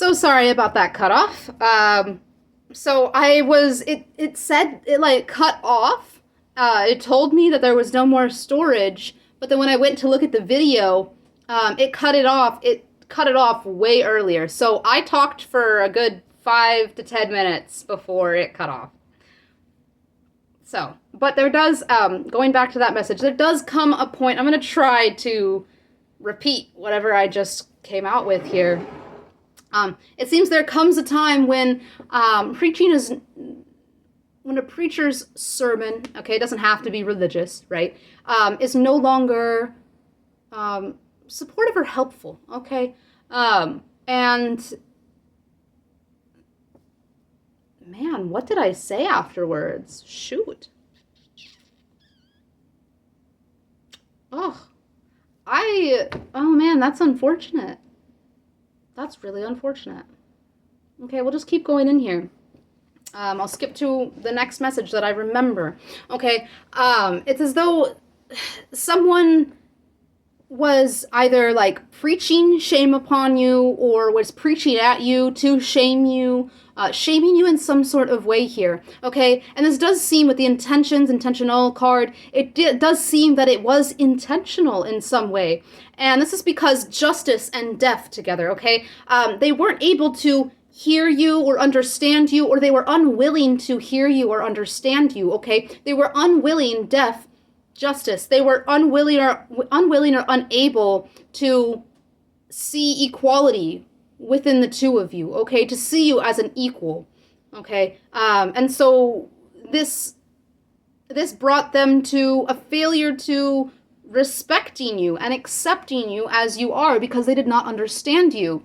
So sorry about that cutoff. So it said, it like cut off. It told me that there was no more storage, but then when I went to look at the video, it cut it off. It cut it off way earlier. So I talked for a good 5 to 10 minutes before it cut off. So, but there does, going back to that message, there does come a point, I'm going to try to repeat whatever I just came out with here. It seems there comes a time when when a preacher's sermon, okay, it doesn't have to be religious, right, is no longer supportive or helpful, okay? And man, what did I say afterwards? Shoot. Oh man, that's unfortunate. That's really unfortunate. Okay, we'll just keep going in here. I'll skip to the next message that I remember. Okay, it's as though someone was either like preaching shame upon you or was preaching at you to shame you, shaming you in some sort of way here, okay? And this does seem with the intentional card, it does seem that it was intentional in some way. And this is because justice and death together, okay? They weren't able to hear you or understand you, or they were unwilling to hear you or understand you, okay? They were unwilling, deaf, justice. They were unwilling or unable to see equality within the two of you, okay? To see you as an equal, okay? And so this brought them to a failure to respecting you and accepting you as you are because they did not understand you.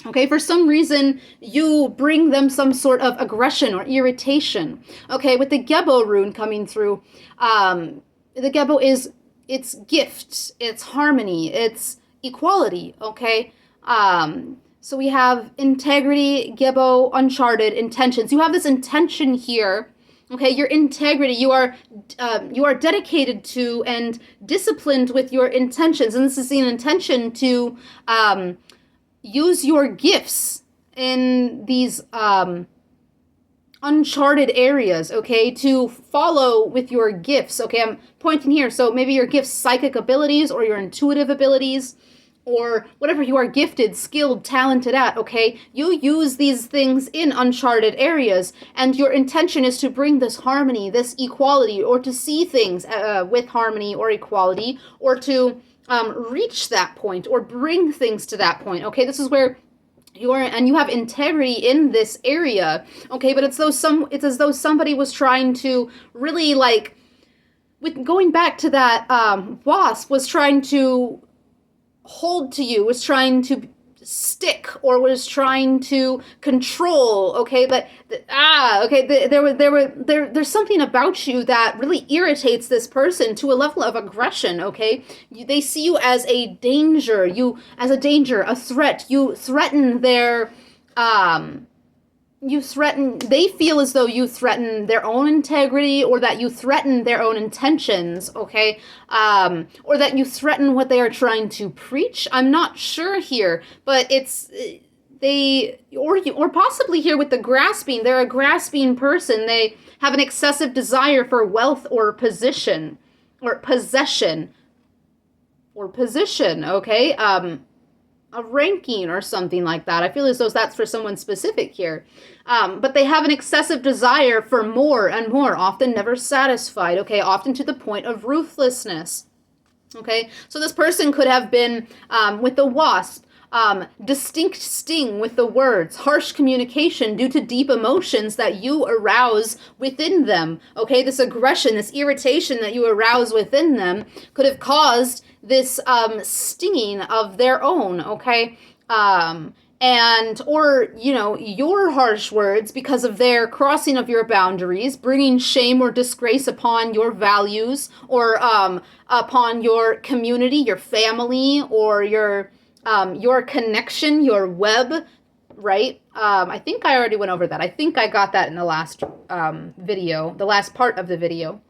Okay, for some reason, you bring them some sort of aggression or irritation. Okay, with the Gebo rune coming through, the Gebo is, it's gift, it's harmony, it's equality, okay? So we have integrity, Gebo, uncharted, intentions. You have this intention here, okay? Your integrity, you are dedicated to and disciplined with your intentions. And this is an intention to use your gifts in these uncharted areas, okay, to follow with your gifts, okay, I'm pointing here, so maybe your gifts, psychic abilities, or your intuitive abilities, or whatever you are gifted, skilled, talented at, okay, you use these things in uncharted areas, and your intention is to bring this harmony, this equality, or to see things with harmony or equality, or to reach that point, or bring things to that point, okay, this is where you have integrity in this area, okay, but it's as though somebody was trying to really, like, with going back to that, Wasp was trying to hold to you, was trying to stick, or was trying to control, okay, there's something about you that really irritates this person to a level of aggression, okay? They see you as a danger, a threat, you threaten their, they feel as though you threaten their own integrity, or that you threaten their own intentions, okay? Or that you threaten what they are trying to preach. I'm not sure here, but or possibly here with the grasping, they're a grasping person. They have an excessive desire for wealth or position, or possession, or position, okay? A ranking or something like that. I feel as though that's for someone specific here. But they have an excessive desire for more and more, often never satisfied, okay? Often to the point of ruthlessness, okay? So this person could have been, with the Wasp, distinct sting with the words, harsh communication due to deep emotions that you arouse within them, okay? This aggression, this irritation that you arouse within them could have caused this stinging of their own, okay? Or your harsh words because of their crossing of your boundaries, bringing shame or disgrace upon your values, or upon your community, your family, or your connection, your web, right? I think I already went over that. I think I got that in the last video, the last part of the video.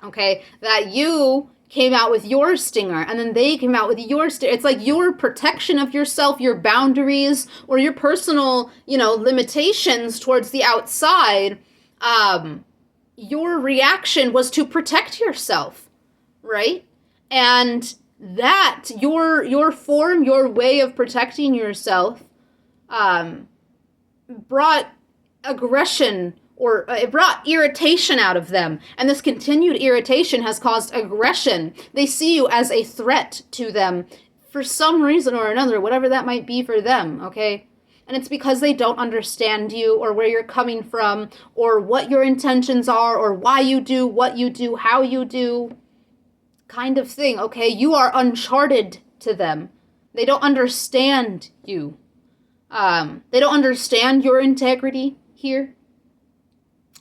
Okay, that you came out with your stinger, and then they came out with your stinger. It's like your protection of yourself, your boundaries, or your personal, limitations towards the outside. Your reaction was to protect yourself, right? And that your form, your way of protecting yourself, brought aggression, or it brought irritation out of them. And this continued irritation has caused aggression. They see you as a threat to them for some reason or another, whatever that might be for them, okay? And it's because they don't understand you, or where you're coming from, or what your intentions are, or why you do what you do, how you do, kind of thing, okay? You are uncharted to them. They don't understand you. They don't understand your integrity here.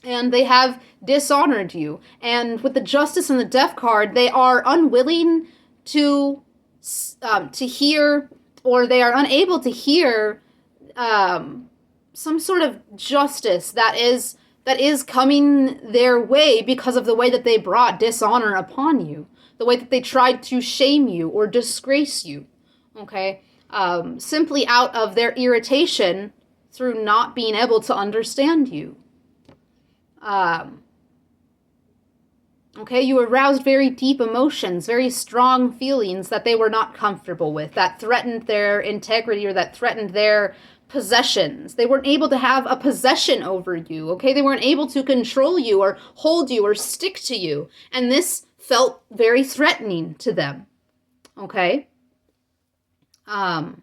And they have dishonored you. And with the Justice and the Death card, they are unwilling to hear, or they are unable to hear some sort of justice that is coming their way because of the way that they brought dishonor upon you, the way that they tried to shame you or disgrace you, okay? Simply out of their irritation through not being able to understand you. Okay, you aroused very deep emotions, very strong feelings that they were not comfortable with, that threatened their integrity, or that threatened their possessions. They weren't able to have a possession over you, okay? They weren't able to control you or hold you or stick to you. And this felt very threatening to them, okay? And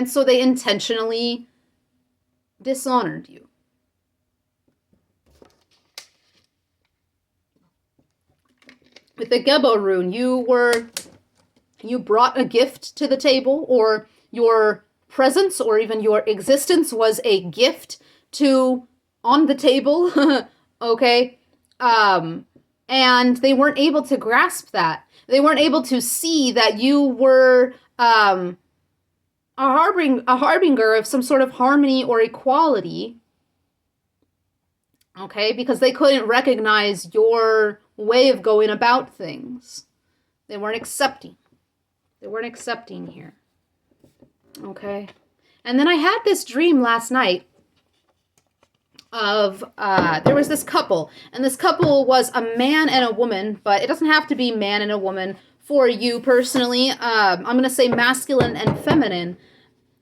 so they intentionally dishonored you. With the Gebo rune, you brought a gift to the table, or your presence, or even your existence was a gift on the table, okay? And they weren't able to grasp that. They weren't able to see that you were a harbinger of some sort of harmony or equality, okay? Because they couldn't recognize your way of going about things. They weren't accepting. They weren't accepting here. Okay? And then I had this dream last night of, there was this couple, and this couple was a man and a woman, but it doesn't have to be man and a woman for you personally. I'm going to say masculine and feminine,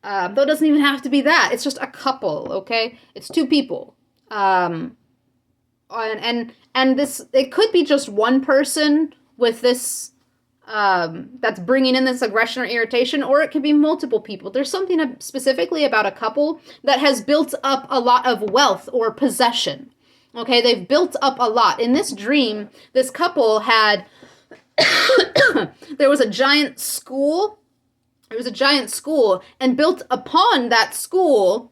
though it doesn't even have to be that. It's just a couple, okay? It's two people. And this, it could be just one person with this, that's bringing in this aggression or irritation, or it could be multiple people. There's something specifically about a couple that has built up a lot of wealth or possession. Okay, they've built up a lot. In this dream, this couple had, there was a giant school. It was a giant school, and built upon that school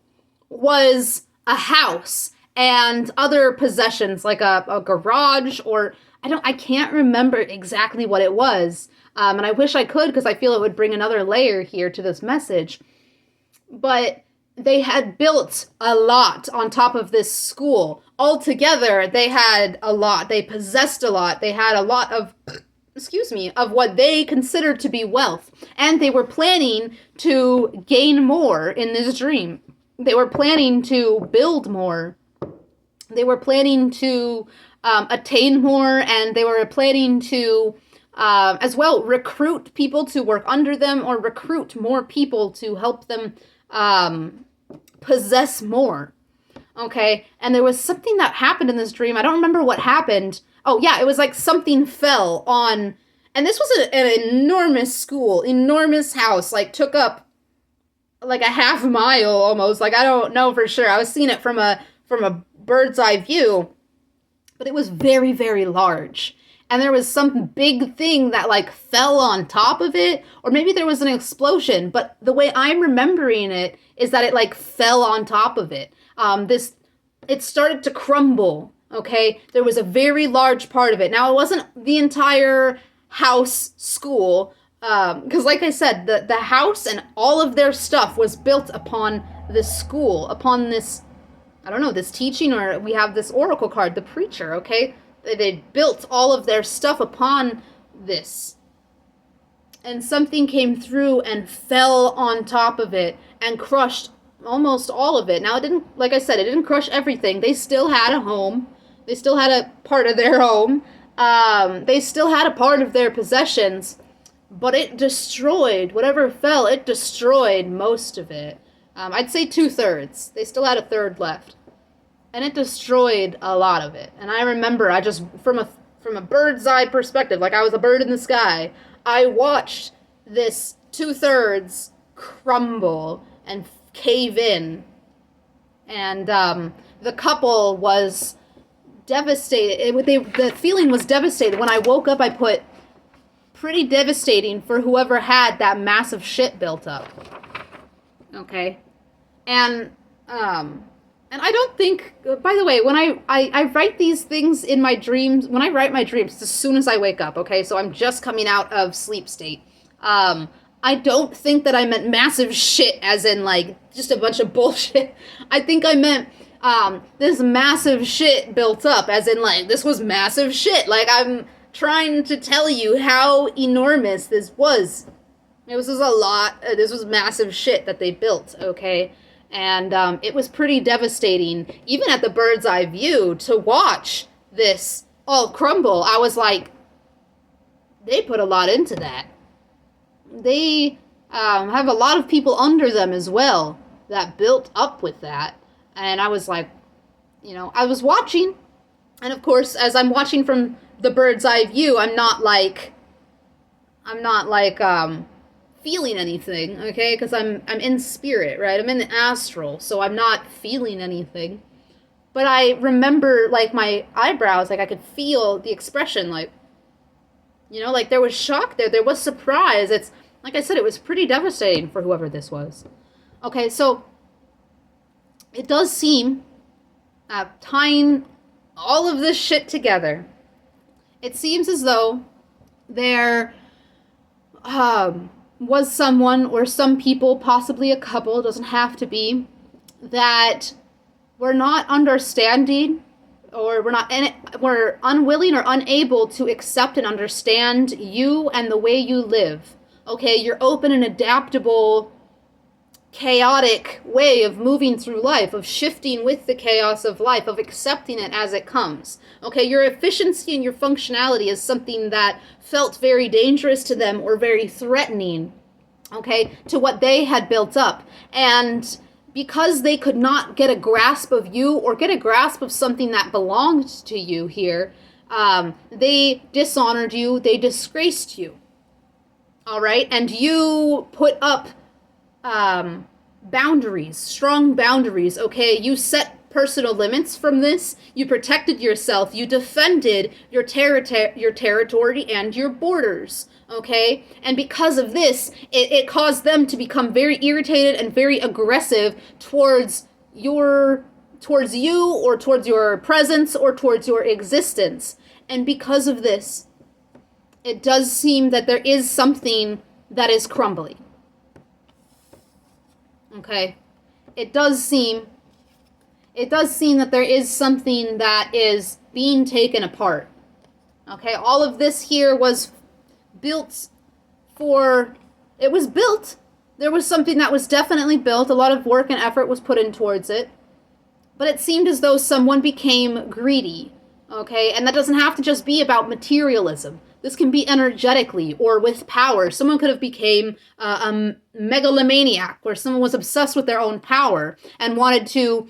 was a house and other possessions, like a garage, or I can't remember exactly what it was. And I wish I could, because I feel it would bring another layer here to this message. But they had built a lot on top of this school. Altogether, they had a lot. They possessed a lot. They had a lot of, of what they considered to be wealth. And they were planning to gain more in this dream. They were planning to build more. They were planning to attain more, and they were planning to, as well, recruit people to work under them, or recruit more people to help them possess more. Okay, and there was something that happened in this dream. I don't remember what happened. Oh, yeah, it was like something fell on, and this was an enormous school, enormous house, like took up like a half mile almost. Like, I don't know for sure. I was seeing it from a bird's eye view, but it was very, very large. And there was some big thing that like fell on top of it, or maybe there was an explosion, but the way I'm remembering it is that it like fell on top of it. It started to crumble, okay? There was a very large part of it. Now, it wasn't the entire house school, because like I said, the house and all of their stuff was built upon this school, upon this, I don't know, this teaching, or we have this oracle card, the preacher, okay? They built all of their stuff upon this. And something came through and fell on top of it and crushed almost all of it. Now, it didn't, like I said, it didn't crush everything. They still had a home. They still had a part of their home. They still had a part of their possessions. But it destroyed, whatever fell, it destroyed most of it. I'd say 2/3. They still had a third left. And it destroyed a lot of it. And I remember, I just, from a bird's eye perspective, like I was a bird in the sky, I watched this 2/3 crumble and cave in. And the couple was devastated. The feeling was devastated. When I woke up, I put pretty devastating for whoever had that massive shit built up. Okay? And I don't think, by the way, when I write these things in my dreams, when I write my dreams, it's as soon as I wake up, okay? So I'm just coming out of sleep state. I don't think that I meant massive shit as in, like, just a bunch of bullshit. I think I meant this massive shit built up, as in, like, this was massive shit. Like, I'm trying to tell you how enormous this was. This was a lot. This was massive shit that they built, okay? And it was pretty devastating, even at the bird's eye view, to watch this all crumble. I was like, they put a lot into that. They have a lot of people under them as well that built up with that. And I was like, I was watching. And of course, as I'm watching from the bird's eye view, I'm not like feeling anything, okay? Because I'm in spirit, right? I'm in the astral, so I'm not feeling anything. But I remember, like, my eyebrows, like, I could feel the expression, like, like there was shock there. There was surprise. It's, like I said, it was pretty devastating for whoever this was. Okay, so it does seem, tying all of this shit together, it seems as though there was someone or some people, possibly a couple, doesn't have to be, that were not understanding or were unwilling or unable to accept and understand you and the way you live. Okay, your open and adaptable, chaotic way of moving through life, of shifting with the chaos of life, of accepting it as it comes. Okay, your efficiency and your functionality is something that felt very dangerous to them or very threatening, okay, to what they had built up. And because they could not get a grasp of you or get a grasp of something that belonged to you here, they dishonored you, they disgraced you. All right, and you put up boundaries, strong boundaries, okay? You set personal limits from this. You protected yourself. You defended your territory and your borders, okay? And because of this, it caused them to become very irritated and very aggressive towards you or towards your presence or towards your existence. And because of this, it does seem that there is something that is crumbling. Okay, it does seem that there is something that is being taken apart. Okay, all of this here was built. There was something that was definitely built. A lot of work and effort was put in towards it. But it seemed as though someone became greedy. Okay, and that doesn't have to just be about materialism. This can be energetically or with power. Someone could have became a megalomaniac, where someone was obsessed with their own power and wanted to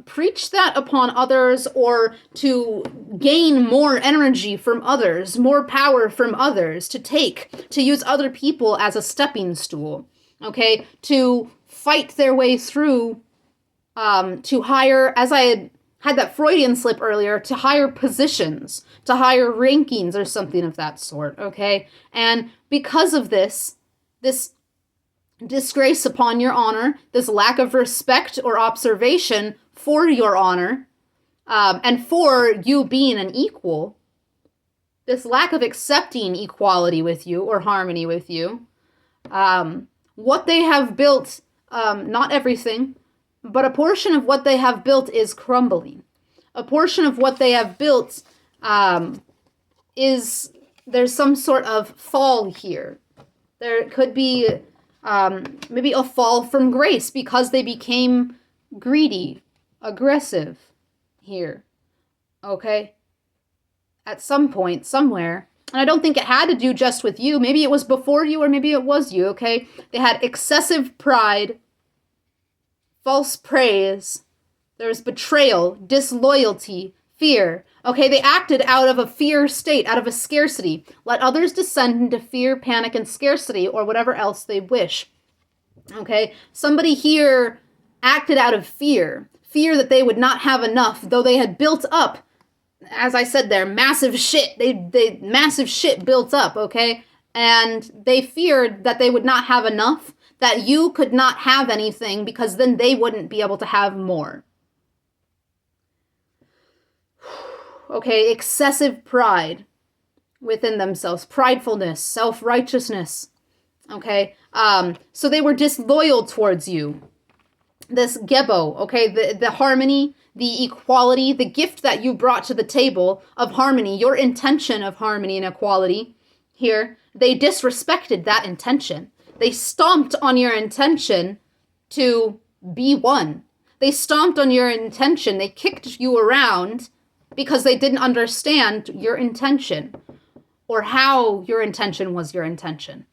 preach that upon others, or to gain more energy from others, more power from others, to use other people as a stepping stool, okay, to fight their way through to higher, as I had that Freudian slip earlier, to higher positions, to higher rankings or something of that sort, okay? And because of this disgrace upon your honor, this lack of respect or observation for your honor, and for you being an equal, this lack of accepting equality with you or harmony with you, what they have built, not everything, but a portion of what they have built is crumbling. A portion of what they have built is there's some sort of fall here. There could be maybe a fall from grace because they became greedy, aggressive here. Okay? At some point, somewhere. And I don't think it had to do just with you. Maybe it was before you or maybe it was you, okay? They had excessive pride, false praise, there's betrayal, disloyalty, fear. Okay, they acted out of a fear state, out of a scarcity. Let others descend into fear, panic, and scarcity, or whatever else they wish. Okay, somebody here acted out of fear. Fear that they would not have enough, though they had built up, as I said there, massive shit. They massive shit built up, okay? And they feared that they would not have enough, that you could not have anything because then they wouldn't be able to have more. Okay, excessive pride within themselves, pridefulness, self-righteousness. Okay, so they were disloyal towards you. This gebo, okay, the harmony, the equality, the gift that you brought to the table of harmony, your intention of harmony and equality here, they disrespected that intention. They stomped on your intention to be one. They stomped on your intention. They kicked you around because they didn't understand your intention or how your intention was your intention.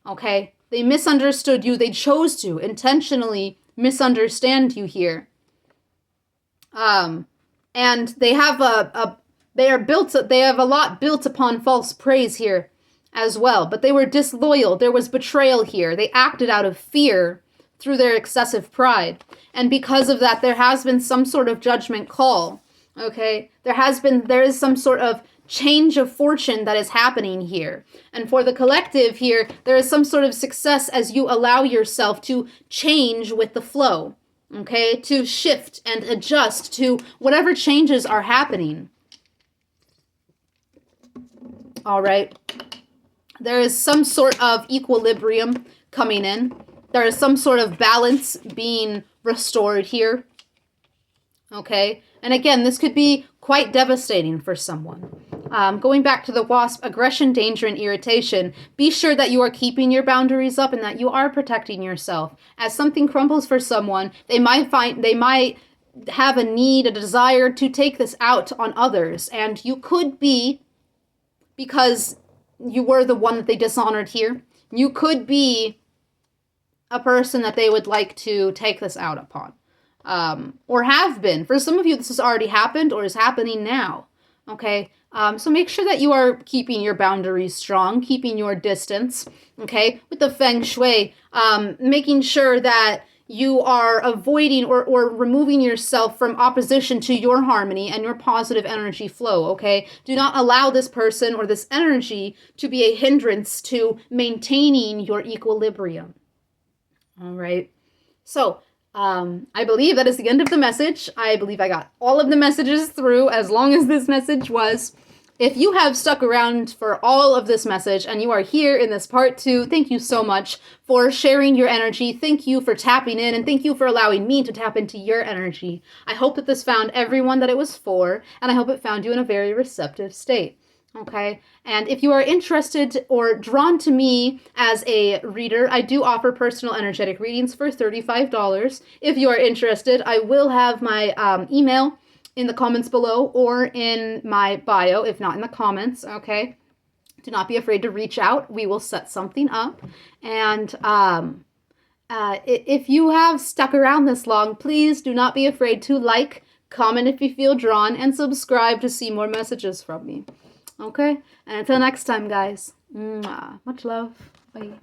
Okay? They misunderstood you. They chose to intentionally misunderstand you here. And they have they have a lot built upon false praise here as well, but they were disloyal. There was betrayal here. They acted out of fear through their excessive pride. And because of that, there has been some sort of judgment call. Okay? There is some sort of change of fortune that is happening here. And for the collective here, there is some sort of success as you allow yourself to change with the flow. Okay? To shift and adjust to whatever changes are happening. All right? There is some sort of equilibrium coming in. There is some sort of balance being restored here. Okay? And again, this could be quite devastating for someone. Going back to the Wasp, aggression, danger, and irritation, be sure that you are keeping your boundaries up and that you are protecting yourself. As something crumbles for someone, they might have a need, a desire to take this out on others. And you could be, because you were the one that they dishonored here, you could be a person that they would like to take this out upon. Or have been. For some of you, this has already happened or is happening now. Okay? So make sure that you are keeping your boundaries strong, keeping your distance. Okay? With the Feng Shui, making sure that you are avoiding or removing yourself from opposition to your harmony and your positive energy flow, okay? Do not allow this person or this energy to be a hindrance to maintaining your equilibrium. All right? So, I believe that is the end of the message. I believe I got all of the messages through, as long as this message was. If you have stuck around for all of this message and you are here in this part 2, thank you so much for sharing your energy. Thank you for tapping in, and thank you for allowing me to tap into your energy. I hope that this found everyone that it was for, and I hope it found you in a very receptive state. Okay, and if you are interested or drawn to me as a reader, I do offer personal energetic readings for $35. If you are interested, I will have my email in the comments below or in my bio, if not in the comments, okay? Do not be afraid to reach out. We will set something up. And if you have stuck around this long, please do not be afraid to like, comment if you feel drawn, and subscribe to see more messages from me. Okay? And until next time, guys. Much love. Bye.